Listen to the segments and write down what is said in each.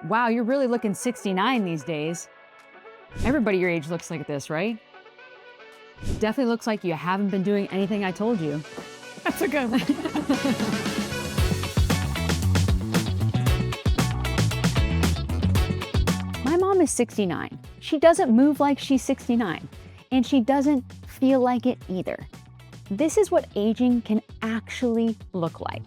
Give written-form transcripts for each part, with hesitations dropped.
Wow, you're really looking 69 these days. Everybody your age looks like this, right? Definitely looks like you haven't been doing anything I told you. That's a good one. My mom is 69. She doesn't move like she's 69, and she doesn't feel like it either. This is what aging can actually look like.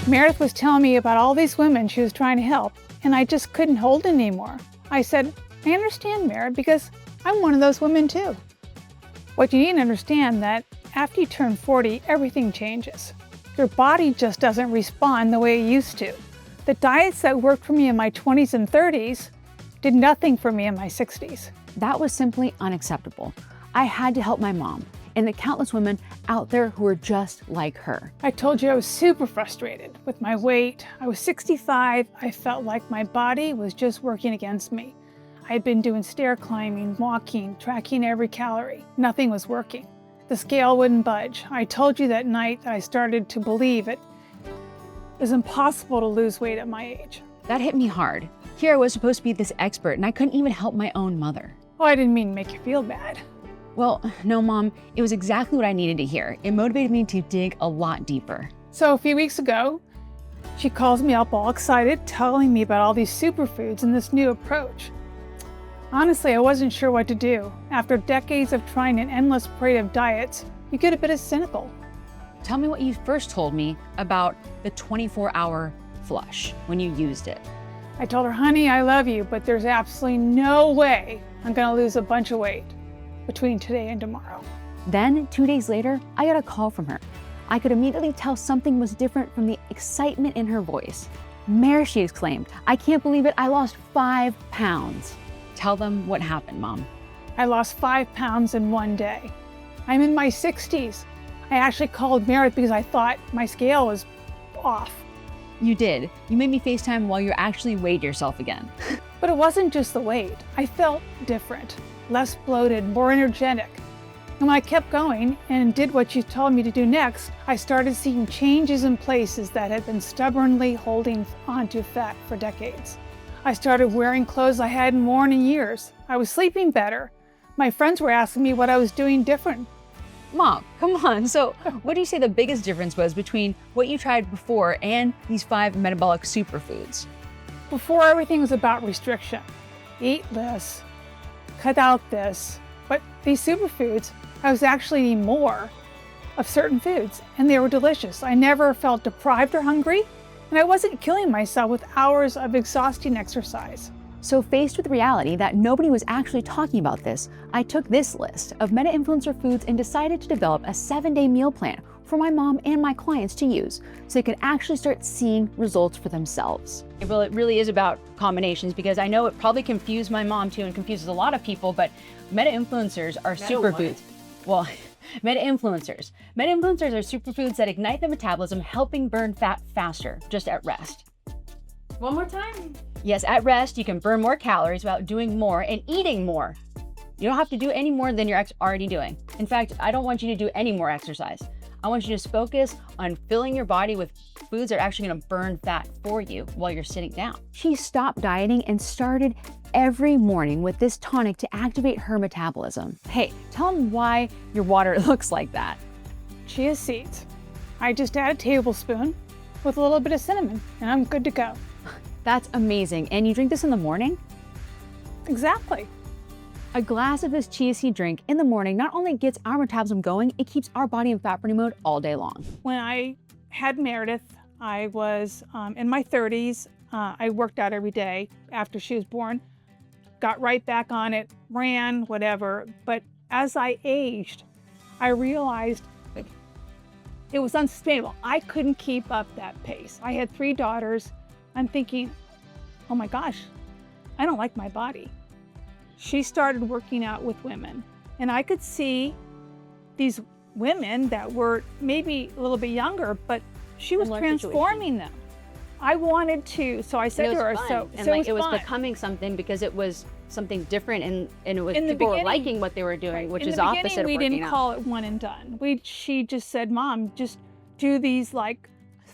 Meredith was telling me about all these women she was trying to help, and I just couldn't hold it anymore. I said, I understand, Meredith, because I'm one of those women too. What you need to understand that after you turn 40, everything changes. Your body just doesn't respond the way it used to. The diets that worked for me in my 20s and 30s did nothing for me in my 60s. That was simply unacceptable. I had to help my mom and the countless women out there who are just like her. I told you I was super frustrated with my weight. I was 65. I felt like my body was just working against me. I had been doing stair climbing, walking, tracking every calorie. Nothing was working. The scale wouldn't budge. I told you that night that I started to believe it was impossible to lose weight at my age. That hit me hard. Here I was supposed to be this expert, and I couldn't even help my own mother. Oh, I didn't mean to make you feel bad. Well, no, Mom, it was exactly what I needed to hear. It motivated me to dig a lot deeper. So a few weeks ago, she calls me up all excited, telling me about all these superfoods and this new approach. Honestly, I wasn't sure what to do. After decades of trying an endless parade of diets, you get a bit cynical. Tell me what you first told me about the 24-hour flush when you used it. I told her, honey, I love you, but there's absolutely no way I'm gonna lose a bunch of weight between today and tomorrow. Then, 2 days later, I got a call from her. I could immediately tell something was different from the excitement in her voice. Mare, she exclaimed, I can't believe it, I lost 5 pounds. Tell them what happened, Mom. I lost 5 pounds in one day. I'm in my 60s. I actually called Meredith because I thought my scale was off. You did. You made me FaceTime while you actually weighed yourself again. But it wasn't just the weight. I felt different, less bloated, more energetic. And when I kept going and did what you told me to do next, I started seeing changes in places that had been stubbornly holding onto fat for decades. I started wearing clothes I hadn't worn in years. I was sleeping better. My friends were asking me what I was doing different. Mom, come on. So what do you say the biggest difference was between what you tried before and these 5 metabolic superfoods? Before, everything was about restriction. Eat less, cut out this. But these superfoods, I was actually eating more of certain foods, and they were delicious. I never felt deprived or hungry, and I wasn't killing myself with hours of exhausting exercise. So faced with reality that nobody was actually talking about this, I took this list of meta-influencer foods and decided to develop a 7-day meal plan for my mom and my clients to use so they could actually start seeing results for themselves. Well, it really is about combinations because I know it probably confused my mom too and confuses a lot of people, but meta-influencers are superfoods. Well, meta-influencers. Meta-influencers are superfoods that ignite the metabolism, helping burn fat faster, just at rest. One more time. Yes, at rest, you can burn more calories without doing more and eating more. You don't have to do any more than you're already doing. In fact, I don't want you to do any more exercise. I want you to just focus on filling your body with foods that are actually gonna burn fat for you while you're sitting down. She stopped dieting and started every morning with this tonic to activate her metabolism. Hey, tell them why your water looks like that. Chia seeds. I just add a tablespoon with a little bit of cinnamon, and I'm good to go. That's amazing. And you drink this in the morning? Exactly. A glass of this chia seed drink in the morning not only gets our metabolism going, it keeps our body in fat burning mode all day long. When I had Meredith, I was in my 30s. I worked out every day after she was born, got right back on it, ran, whatever. But as I aged, I realized it was unsustainable. I couldn't keep up that pace. I had 3 daughters. I'm thinking, oh my gosh, I don't like my body. She started working out with women, and I could see these women that were maybe a little bit younger, but she was transforming them. I wanted to, so I said to her, it was becoming something because it was something different, and it was people were liking what they were doing, which is opposite of working out. We didn't call it one and done. She just said, Mom, just do these like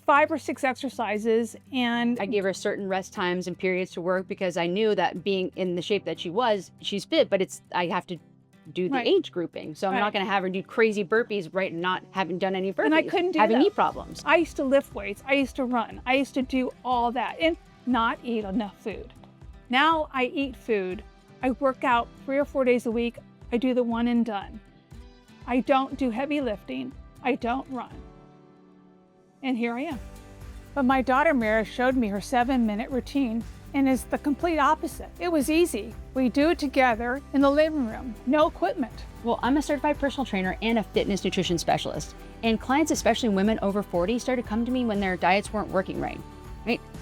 5 or 6 exercises, and I gave her certain rest times and periods to work because I knew that being in the shape that she was, she's fit, but I have to do the Right. age grouping. So I'm Right. not going to have her do crazy burpees, right? And not having done any burpees. And I couldn't do having knee those. problems. I used to lift weights, I used to run, I used to do all that and not eat enough food. Now I eat food. I work out 3 or 4 days a week. I do the one and done. I don't do heavy lifting. I don't run. And here I am. But my daughter Meredith showed me her 7-minute routine and is the complete opposite. It was easy. We do it together in the living room, no equipment. Well, I'm a certified personal trainer and a fitness nutrition specialist. And clients, especially women over 40, started coming to me when their diets weren't working right?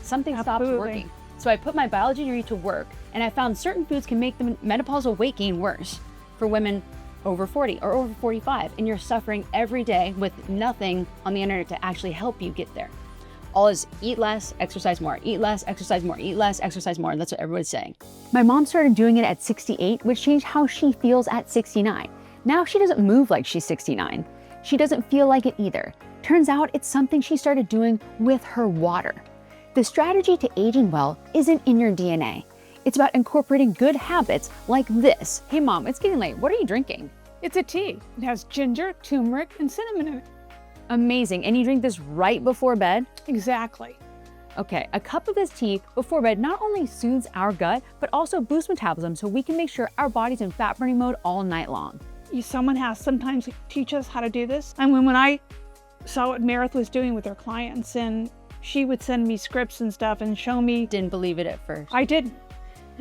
Something stopped Absolutely. working. So I put my biology degree to work, and I found certain foods can make the menopausal weight gain worse for women over 40 or over 45, and you're suffering every day with nothing on the internet to actually help you get there. All is eat less, exercise more, eat less, exercise more, eat less, exercise more. That's what everybody's saying. My mom started doing it at 68, which changed how she feels at 69. Now she doesn't move like she's 69. She doesn't feel like it either. Turns out it's something she started doing with her water. The strategy to aging well isn't in your DNA. It's about incorporating good habits like this. Hey mom, it's getting late. What are you drinking? It's a tea. It has ginger, turmeric, and cinnamon in it. Amazing. And you drink this right before bed? Exactly. Okay, a cup of this tea before bed not only soothes our gut, but also boosts metabolism so we can make sure our body's in fat burning mode all night long. Someone has sometimes teach us how to do this. And when I saw what Meredith was doing with her clients, and she would send me scripts and stuff and show me. Didn't believe it at first. I didn't.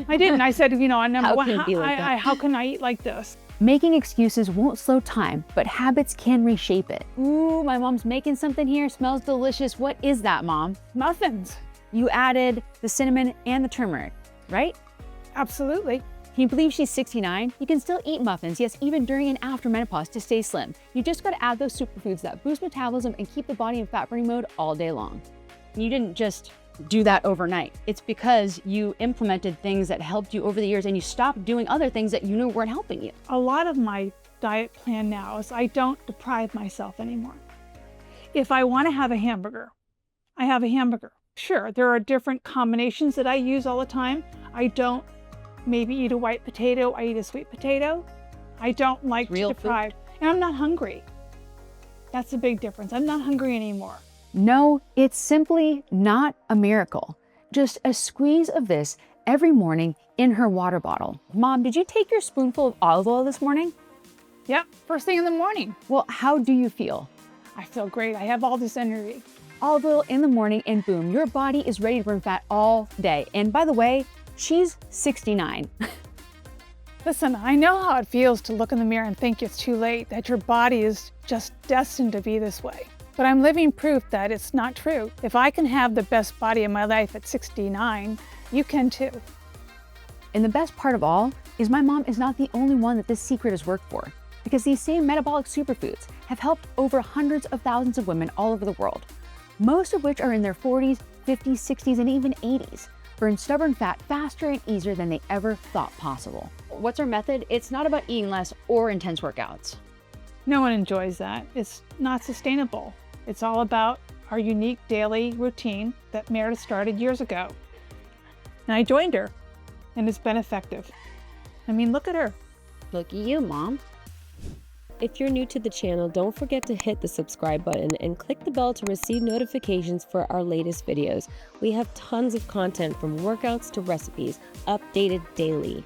I said, How can I eat like this? Making excuses won't slow time, but habits can reshape it. Ooh, my mom's making something here. Smells delicious. What is that, Mom? Muffins. You added the cinnamon and the turmeric, right? Absolutely. Can you believe she's 69? You can still eat muffins, yes, even during and after menopause to stay slim. You just gotta add those superfoods that boost metabolism and keep the body in fat burning mode all day long. You didn't just do that overnight. It's because you implemented things that helped you over the years and you stopped doing other things that you knew weren't helping you. A lot of my diet plan now is I don't deprive myself anymore. If I want to have a hamburger, I have a hamburger. Sure, there are different combinations that I use all the time. I don't maybe eat a white potato, I eat a sweet potato. I don't like to deprive. And I'm not hungry. That's a big difference. I'm not hungry anymore. No, it's simply not a miracle. Just a squeeze of this every morning in her water bottle. Mom, did you take your spoonful of olive oil this morning? Yep, first thing in the morning. Well, how do you feel? I feel great. I have all this energy. Olive oil in the morning and boom, your body is ready to burn fat all day. And by the way, she's 69. Listen, I know how it feels to look in the mirror and think it's too late, that your body is just destined to be this way. But I'm living proof that it's not true. If I can have the best body in my life at 69, you can too. And the best part of all is my mom is not the only one that this secret has worked for, because these same metabolic superfoods have helped over hundreds of thousands of women all over the world, most of which are in their 40s, 50s, 60s, and even 80s, burn stubborn fat faster and easier than they ever thought possible. What's our method? It's not about eating less or intense workouts. No one enjoys that. It's not sustainable. It's all about our unique daily routine that Meredith started years ago. And I joined her, and it's been effective. I mean, look at her. Look at you, Mom. If you're new to the channel, don't forget to hit the subscribe button and click the bell to receive notifications for our latest videos. We have tons of content from workouts to recipes, updated daily.